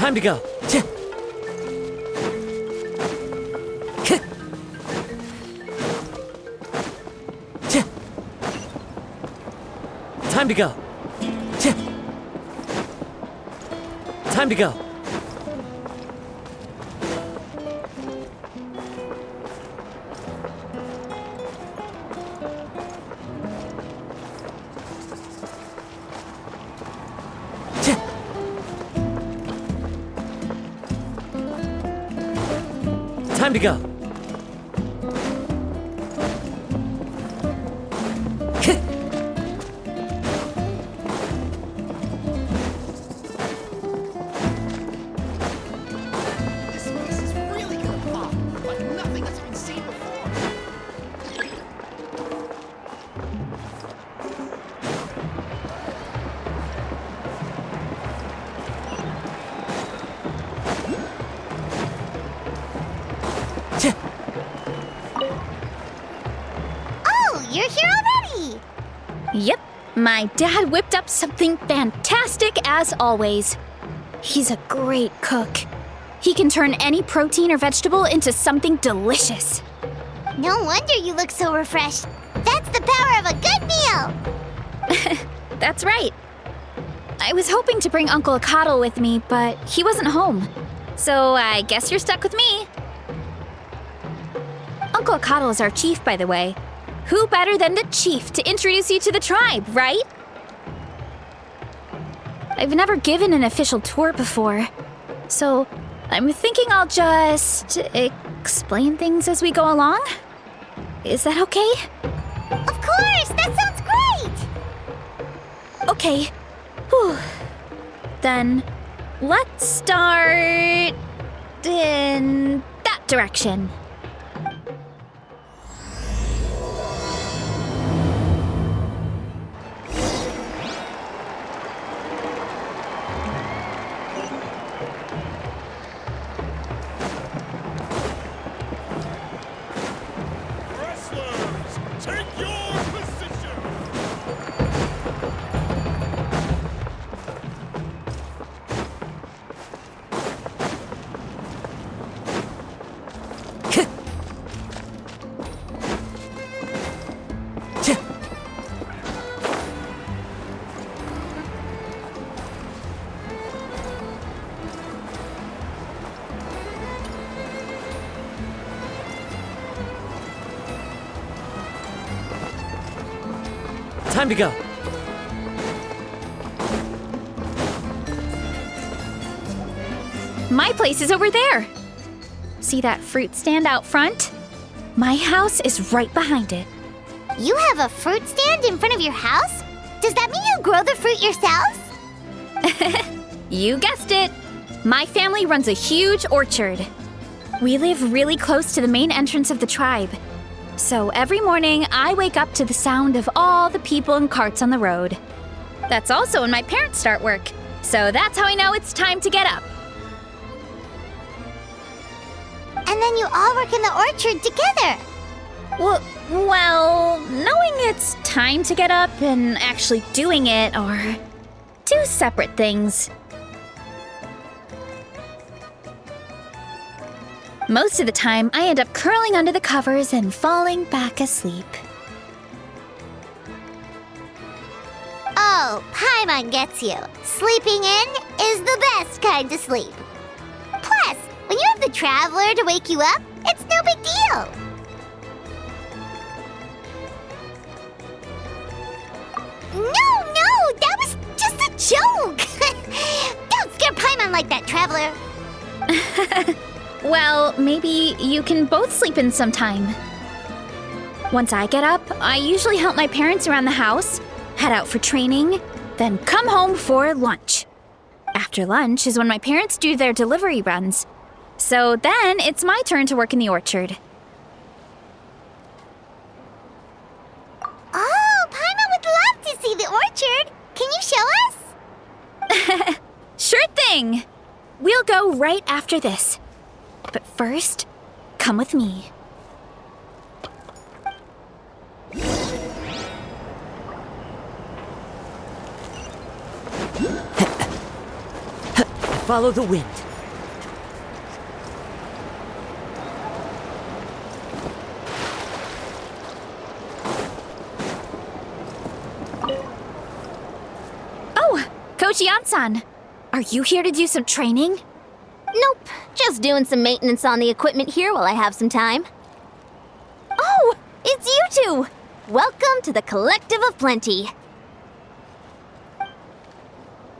Time to go. Time to go. Time to go. Time to go. You're here already! Yep, my dad whipped up something fantastic as always. He's a great cook. He can turn any protein or vegetable into something delicious. No wonder you look so refreshed. That's the power of a good meal! That's right. I was hoping to bring Uncle Akatl with me, but he wasn't home. So I guess you're stuck with me. Uncle Akatl is our chief, by the way. Who better than the chief to introduce you to the tribe, right? I've never given an official tour before, so I'm thinking I'll just explain things as we go along. Is that okay? Of course! That sounds great! Okay. Whew. Then let's start in that direction. Time to go. My place is over there. See that fruit stand out front? My house is right behind it. You have a fruit stand in front of your house? Does that mean you grow the fruit yourselves? You guessed it. My family runs a huge orchard. We live really close to the main entrance of the tribe. So every morning, I wake up to the sound of all the people and carts on the road. That's also when my parents start work, so that's how I know it's time to get up. And then you all work in the orchard together. Well, knowing it's time to get up and actually doing it are two separate things. Most of the time, I end up curling under the covers and falling back asleep. Oh, Paimon gets you. Sleeping in is the best kind to sleep. Plus, when you have the traveler to wake you up, it's no big deal. No, that was just a joke. Don't scare Paimon like that, traveler. Well, maybe you can both sleep in sometime. Once I get up, I usually help my parents around the house, head out for training, then come home for lunch. After lunch is when my parents do their delivery runs. So then it's my turn to work in the orchard. Oh, Paimon would love to see the orchard. Can you show us? Sure thing! We'll go right after this. But first, come with me. follow the wind. Oh, Coach Yan-san. Are you here to do some training? Nope, just doing some maintenance on the equipment here while I have some time. Oh, it's you two! Welcome to the Collective of Plenty.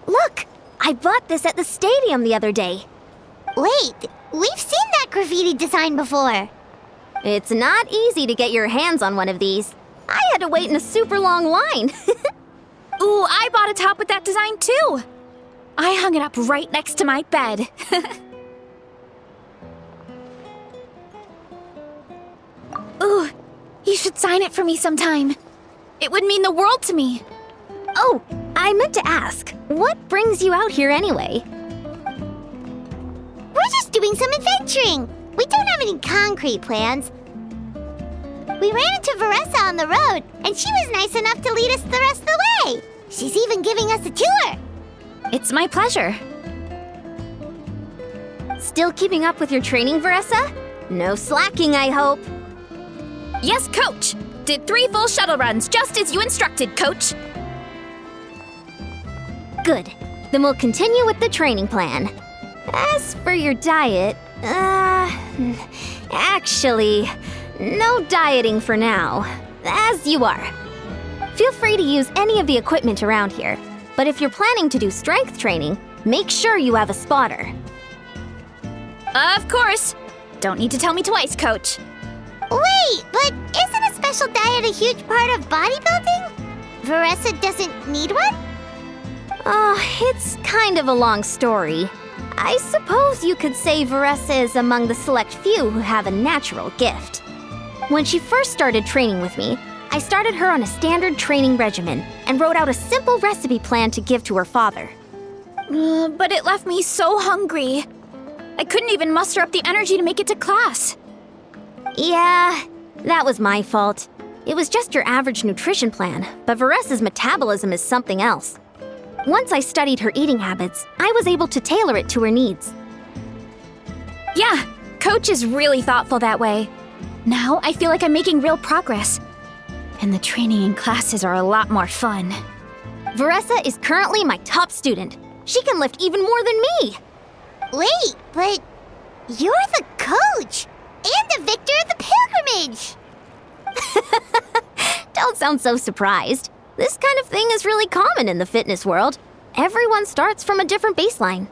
Look, I bought this at the stadium the other day. Wait, we've seen that graffiti design before. It's not easy to get your hands on one of these. I had to wait in a super long line. Ooh, I bought a top with that design too. I hung it up right next to my bed. Ooh, you should sign it for me sometime. It would mean the world to me. Oh, I meant to ask, what brings you out here anyway? We're just doing some adventuring. We don't have any concrete plans. We ran into Veressa on the road, and she was nice enough to lead us the rest of the way. She's even giving us a tour. It's my pleasure. Still keeping up with your training, Veressa? No slacking, I hope. Yes, Coach. Did 3 full shuttle runs, just as you instructed, Coach. Good. Then we'll continue with the training plan. As for your diet, actually, no dieting for now. As you are. Feel free to use any of the equipment around here, but if you're planning to do strength training, make sure you have a spotter. Of course. Don't need to tell me twice, Coach. Wait, but isn't a special diet a huge part of bodybuilding? Veressa doesn't need one? Oh, it's kind of a long story. I suppose you could say Veressa is among the select few who have a natural gift. When she first started training with me, I started her on a standard training regimen and wrote out a simple recipe plan to give to her father. But it left me so hungry. I couldn't even muster up the energy to make it to class. Yeah, that was my fault. It was just your average nutrition plan, but Veressa's metabolism is something else. Once I studied her eating habits, I was able to tailor it to her needs. Yeah, Coach is really thoughtful that way. Now I feel like I'm making real progress. And the training and classes are a lot more fun. Veressa is currently my top student. She can lift even more than me. Wait, but you're the coach and the victor of the pilgrimage. Don't sound so surprised. This kind of thing is really common in the fitness world. Everyone starts from a different baseline.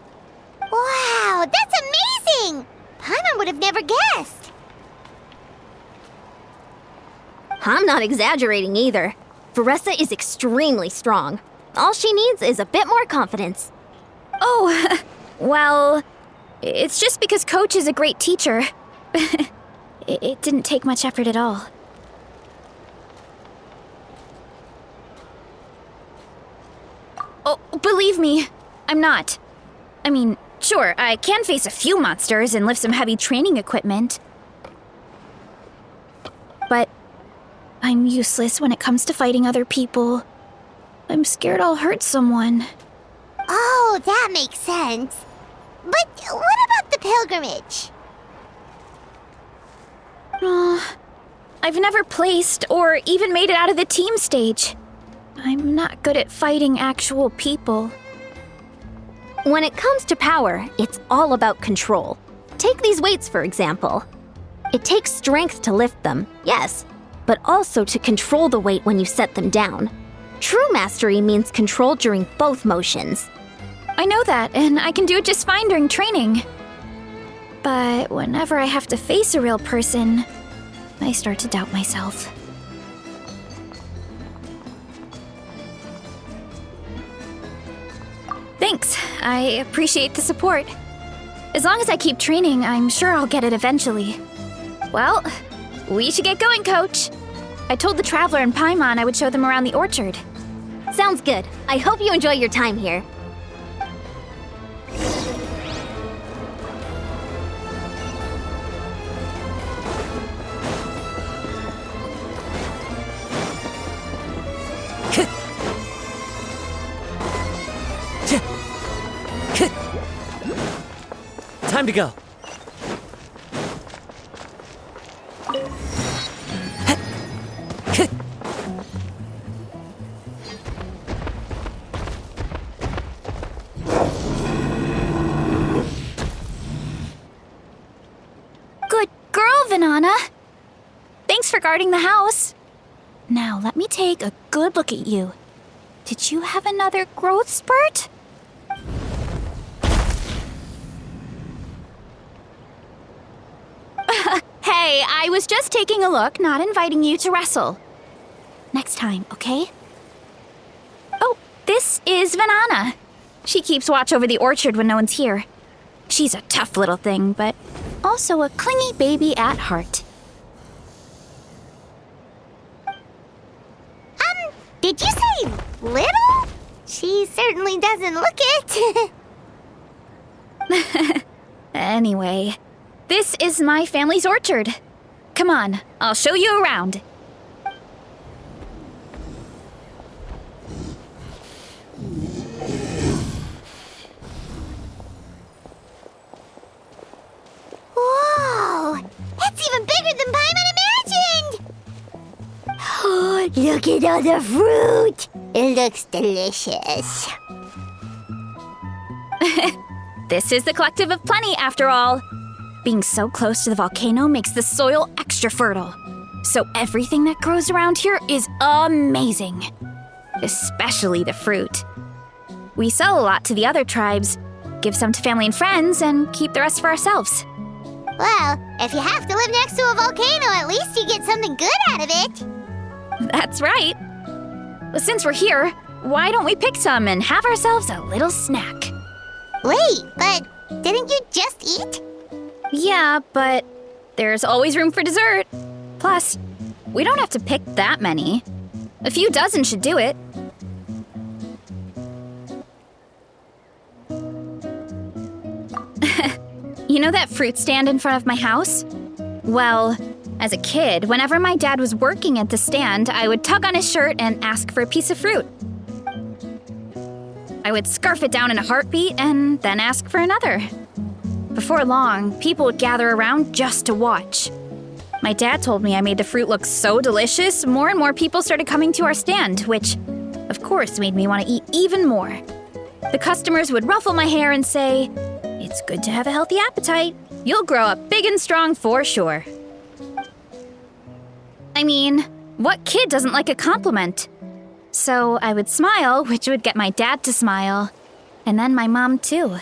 Wow, that's amazing! Paimon would have never guessed. I'm not exaggerating either. Veressa is extremely strong. All she needs is a bit more confidence. Oh, well, it's just because Coach is a great teacher. It didn't take much effort at all. Oh, believe me, I'm not. I mean, sure, I can face a few monsters and lift some heavy training equipment. But I'm useless when it comes to fighting other people. I'm scared I'll hurt someone. Oh, that makes sense. But what about the pilgrimage? I've never placed or even made it out of the team stage. I'm not good at fighting actual people. When it comes to power, it's all about control. Take these weights, for example. It takes strength to lift them, yes, but also to control the weight when you set them down. True mastery means control during both motions. I know that, and I can do it just fine during training. But whenever I have to face a real person, I start to doubt myself. Thanks. I appreciate the support. As long as I keep training, I'm sure I'll get it eventually. Well, we should get going, Coach. I told the Traveler and Paimon I would show them around the orchard. Sounds good. I hope you enjoy your time here. Time to go. Good girl, Vanana. Thanks for guarding the house. Now, let me take a good look at you. Did you have another growth spurt? Hey, I was just taking a look, not inviting you to wrestle. Next time, okay? Oh, this is Vanana. She keeps watch over the orchard when no one's here. She's a tough little thing, but also a clingy baby at heart. Did you say little? She certainly doesn't look it. Anyway, this is my family's orchard. Come on, I'll show you around. Whoa! That's even bigger than Paimon imagined! Oh, look at all the fruit! It looks delicious. This is the Collective of Plenty, after all. Being so close to the volcano makes the soil extra fertile. So everything that grows around here is amazing. Especially the fruit. We sell a lot to the other tribes, give some to family and friends, and keep the rest for ourselves. Well, if you have to live next to a volcano, at least you get something good out of it. That's right. Since we're here, why don't we pick some and have ourselves a little snack? Wait, but didn't you just eat? Yeah, but there's always room for dessert. Plus, we don't have to pick that many. A few dozen should do it. You know that fruit stand in front of my house? Well, as a kid, whenever my dad was working at the stand, I would tug on his shirt and ask for a piece of fruit. I would scarf it down in a heartbeat and then ask for another. Before long, people would gather around just to watch. My dad told me I made the fruit look so delicious, more and more people started coming to our stand, which, of course, made me want to eat even more. The customers would ruffle my hair and say, "It's good to have a healthy appetite. You'll grow up big and strong for sure." I mean, what kid doesn't like a compliment? So I would smile, which would get my dad to smile, and then my mom too.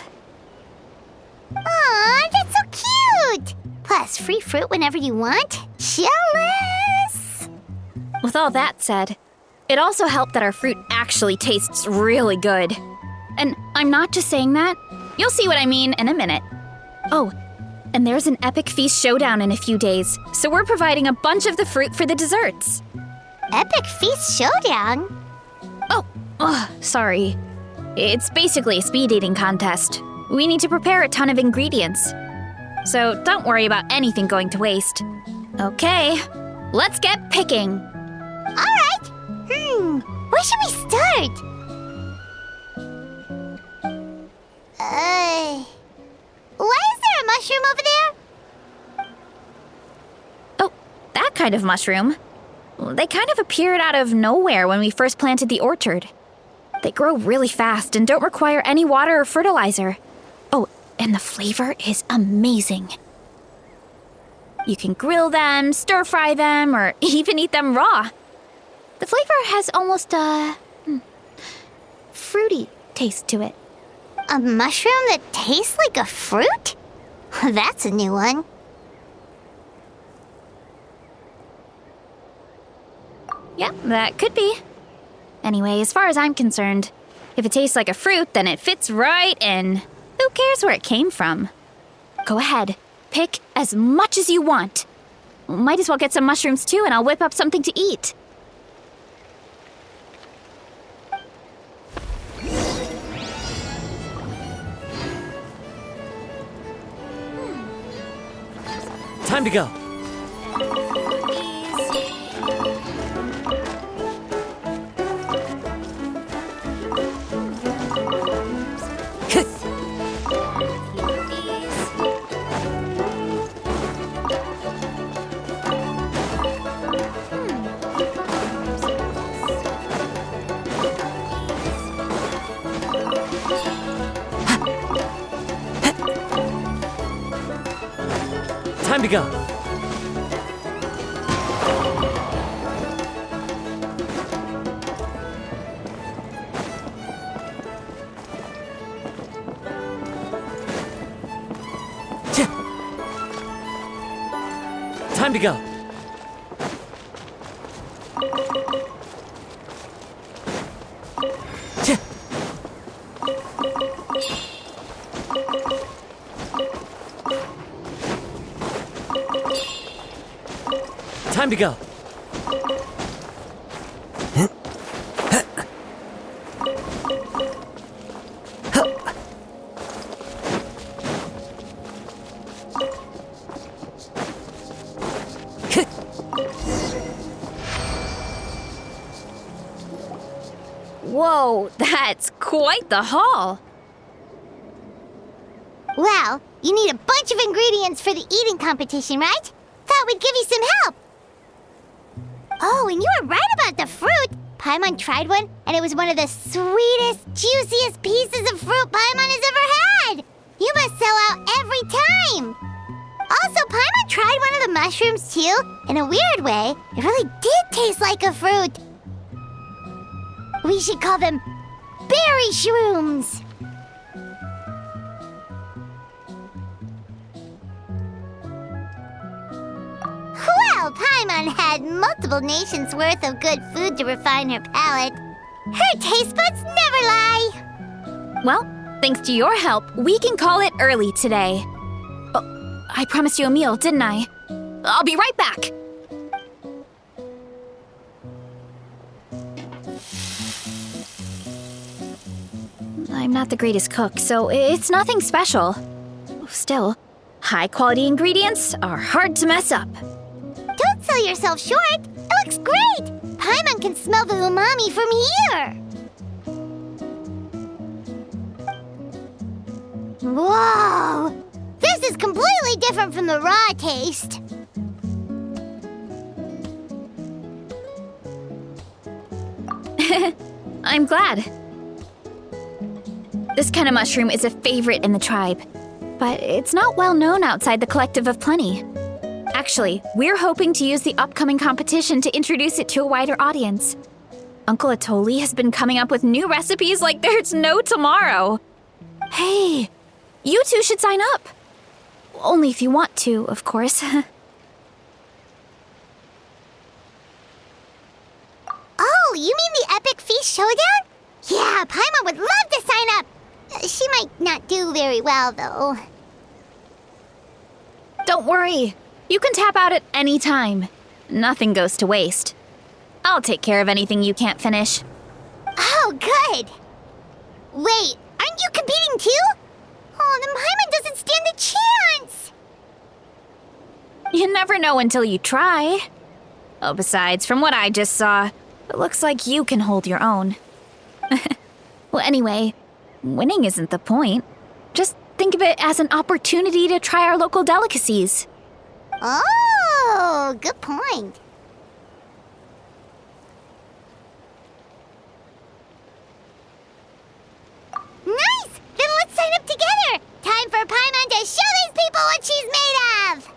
Aw, that's so cute! Plus, free fruit whenever you want. Jealous! With all that said, it also helped that our fruit actually tastes really good. And I'm not just saying that. You'll see what I mean in a minute. Oh, and there's an epic feast showdown in a few days, so we're providing a bunch of the fruit for the desserts. Epic Feast Showdown? Oh, sorry. It's basically a speed eating contest. We need to prepare a ton of ingredients. So don't worry about anything going to waste. Okay, let's get picking. Alright. Where should we start? Why is there a mushroom over there? Oh, that kind of mushroom. They kind of appeared out of nowhere when we first planted the orchard. They grow really fast and don't require any water or fertilizer. Oh, and the flavor is amazing. You can grill them, stir-fry them, or even eat them raw. The flavor has almost a fruity taste to it. A mushroom that tastes like a fruit? That's a new one. Yeah, that could be. Anyway, as far as I'm concerned, if it tastes like a fruit, then it fits right in. Who cares where it came from? Go ahead, pick as much as you want. Might as well get some mushrooms too, and I'll whip up something to eat. Time to go. Time to go. Time to go. Time to go. Whoa, that's quite the haul. Well, you need a bunch of ingredients for the eating competition, right? Thought we'd give you some help. Oh, and you were right about the fruit. Paimon tried one, and it was one of the sweetest, juiciest pieces of fruit Paimon has ever had. You must sell out every time. Also, Paimon tried one of the mushrooms, too. In a weird way, it really did taste like a fruit. We should call them berry shrooms. Well, Paimon had multiple nations' worth of good food to refine her palate. Her taste buds never lie. Well, thanks to your help, we can call it early today. Oh, I promised you a meal, didn't I? I'll be right back. I'm not the greatest cook, so it's nothing special. Still, high-quality ingredients are hard to mess up. Don't sell yourself short. It looks great. Paimon can smell the umami from here. Whoa! This is completely different from the raw taste. I'm glad. This kind of mushroom is a favorite in the tribe, but it's not well known outside the Collective of Plenty. Actually, we're hoping to use the upcoming competition to introduce it to a wider audience. Uncle Atoli has been coming up with new recipes like there's no tomorrow. Hey, you two should sign up. Only if you want to, of course. Oh, you mean the Epic Feast Showdown? Yeah, Paimon would love to sign up. She might not do very well, though. Don't worry. You can tap out at any time. Nothing goes to waste. I'll take care of anything you can't finish. Oh, good. Wait, aren't you competing too? Oh, then Paimon doesn't stand a chance. You never know until you try. Oh, besides, from what I just saw, it looks like you can hold your own. Well, anyway, winning isn't the point. Just think of it as an opportunity to try our local delicacies. Oh, good point. Nice! Then let's sign up together! Time for Paimon to show these people what she's made of!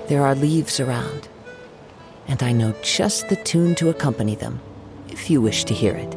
There are leaves around, and I know just the tune to accompany them, if you wish to hear it.